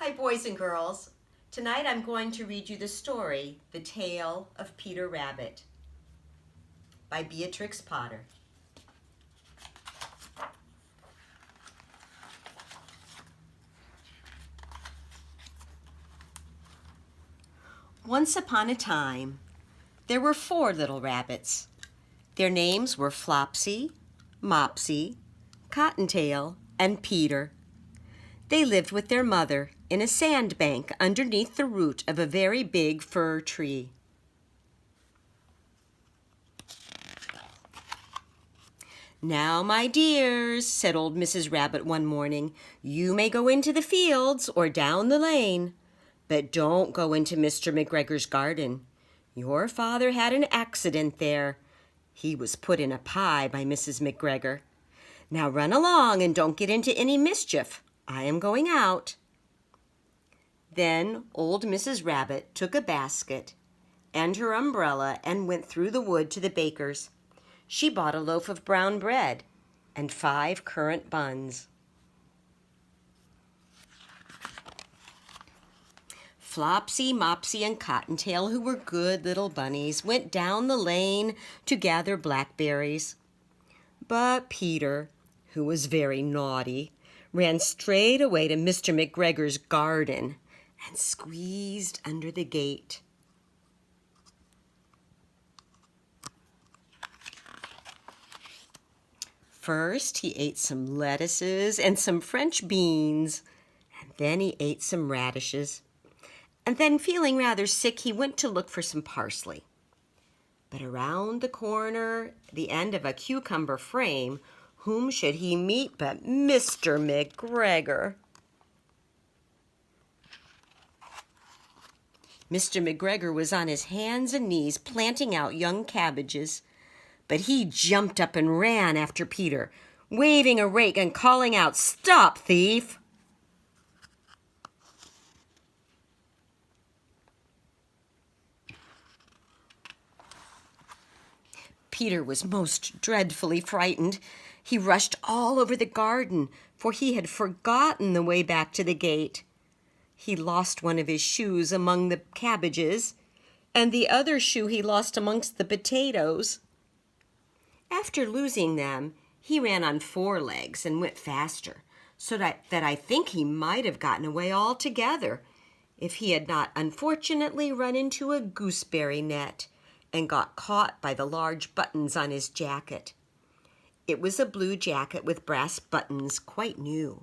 Hi, boys and girls. Tonight I'm going to read you the story, The Tale of Peter Rabbit, by Beatrix Potter. Once upon a time, there were 4 little rabbits. Their names were Flopsy, Mopsy, Cottontail, and Peter. They lived with their mother in a sandbank underneath the root of a very big fir tree. "Now, my dears," said old Mrs. Rabbit one morning, "you may go into the fields or down the lane, but don't go into Mr. McGregor's garden. Your father had an accident there. He was put in a pie by Mrs. McGregor. Now run along and don't get into any mischief. I am going out." Then old Mrs. Rabbit took a basket and her umbrella and went through the wood to the baker's. She bought a loaf of brown bread and 5 currant buns. Flopsy, Mopsy, and Cottontail, who were good little bunnies, went down the lane to gather blackberries. But Peter, who was very naughty, ran straight away to Mr. McGregor's garden and squeezed under the gate. First, he ate some lettuces and some French beans, and then he ate some radishes. And then, feeling rather sick, he went to look for some parsley. But around the corner, the end of a cucumber frame, whom should he meet but Mr. McGregor? Mr. McGregor was on his hands and knees planting out young cabbages, but he jumped up and ran after Peter, waving a rake and calling out, "Stop, thief!" Peter was most dreadfully frightened. He rushed all over the garden, for he had forgotten the way back to the gate. He lost one of his shoes among the cabbages, and the other shoe he lost amongst the potatoes. After losing them, he ran on 4 legs and went faster, so that I think he might have gotten away altogether if he had not unfortunately run into a gooseberry net and got caught by the large buttons on his jacket. It was a blue jacket with brass buttons, quite new.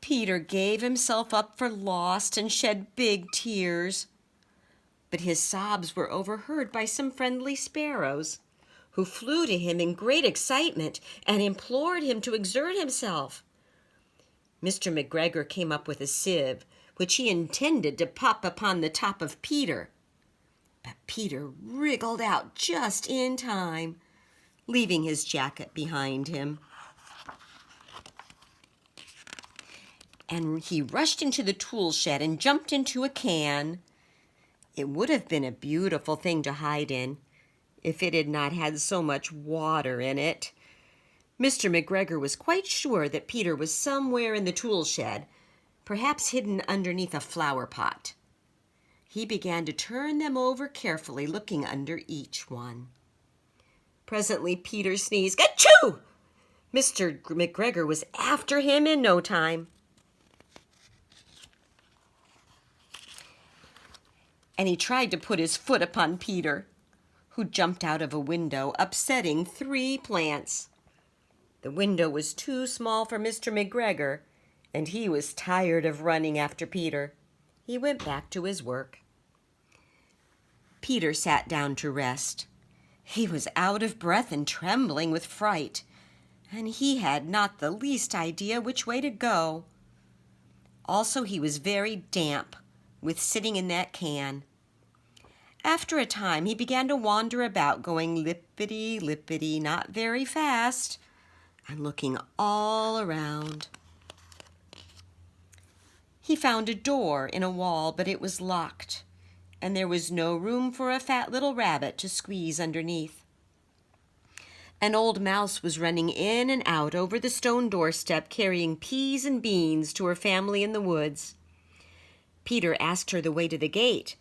Peter gave himself up for lost and shed big tears. But his sobs were overheard by some friendly sparrows, who flew to him in great excitement and implored him to exert himself. Mr. McGregor came up with a sieve, which he intended to pop upon the top of Peter. But Peter wriggled out just in time, leaving his jacket behind him. And he rushed into the tool shed and jumped into a can. It would have been a beautiful thing to hide in if it had not had so much water in it. Mr. McGregor was quite sure that Peter was somewhere in the tool shed, perhaps hidden underneath a flower pot. He began to turn them over carefully, looking under each one. Presently Peter sneezed, "Achoo!" Mr. McGregor was after him in no time. And he tried to put his foot upon Peter, who jumped out of a window, upsetting 3 plants. The window was too small for Mr. McGregor, and he was tired of running after Peter. He went back to his work. Peter sat down to rest. He was out of breath and trembling with fright, and he had not the least idea which way to go. Also, he was very damp with sitting in that can. After a time, he began to wander about, going lippity-lippity, not very fast, and looking all around. He found a door in a wall, but it was locked, and there was no room for a fat little rabbit to squeeze underneath. An old mouse was running in and out over the stone doorstep carrying peas and beans to her family in the woods. Peter asked her the way to the gate,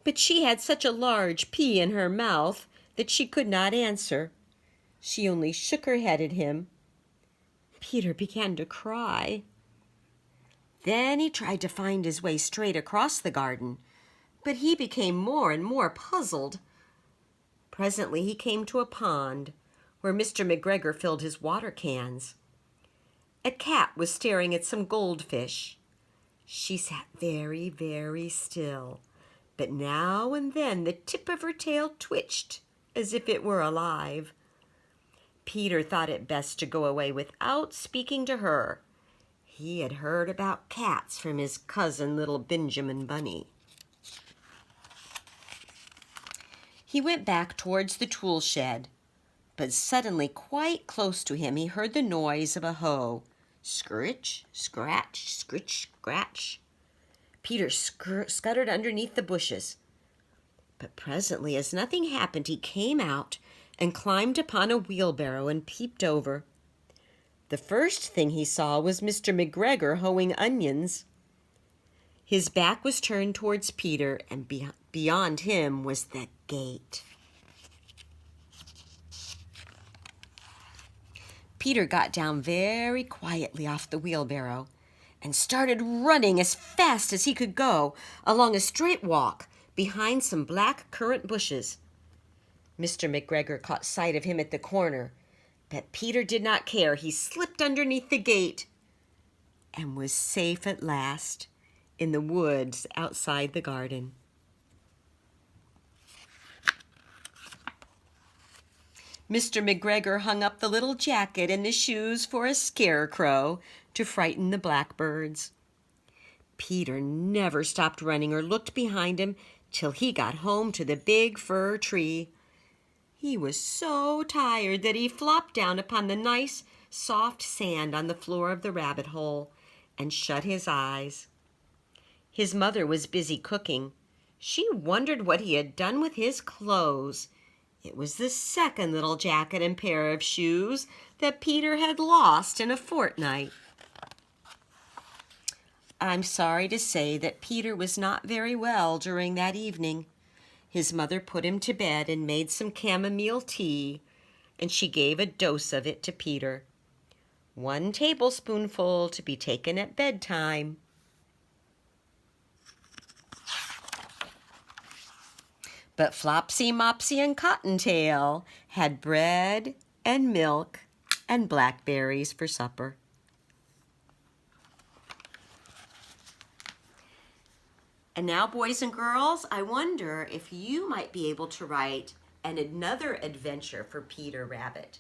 but she had such a large pea in her mouth that she could not answer. She only shook her head at him. Peter began to cry. Then he tried to find his way straight across the garden, but he became more and more puzzled. Presently he came to a pond where Mr. McGregor filled his water cans. A cat was staring at some goldfish. She sat very, very still, but now and then the tip of her tail twitched as if it were alive. Peter thought it best to go away without speaking to her. He had heard about cats from his cousin, little Benjamin Bunny. He went back towards the tool shed, but suddenly quite close to him he heard the noise of a hoe. Scritch, scratch, scritch, scratch. Peter scuttered underneath the bushes. But presently, as nothing happened, he came out and climbed upon a wheelbarrow and peeped over. The first thing he saw was Mr. McGregor hoeing onions. His back was turned towards Peter, and beyond him was the gate. Peter got down very quietly off the wheelbarrow and started running as fast as he could go along a straight walk behind some black currant bushes. Mr. McGregor caught sight of him at the corner, but Peter did not care. He slipped underneath the gate and was safe at last in the woods outside the garden. Mr. McGregor hung up the little jacket and the shoes for a scarecrow to frighten the blackbirds. Peter never stopped running or looked behind him till he got home to the big fir tree. He was so tired that he flopped down upon the nice, soft sand on the floor of the rabbit hole and shut his eyes. His mother was busy cooking. She wondered what he had done with his clothes. It was the second little jacket and pair of shoes that Peter had lost in a fortnight. I'm sorry to say that Peter was not very well during that evening. His mother put him to bed and made some chamomile tea, and she gave a dose of it to Peter. 1 tablespoonful to be taken at bedtime. But Flopsy, Mopsy, and Cottontail had bread and milk and blackberries for supper. And now, boys and girls, I wonder if you might be able to write another adventure for Peter Rabbit.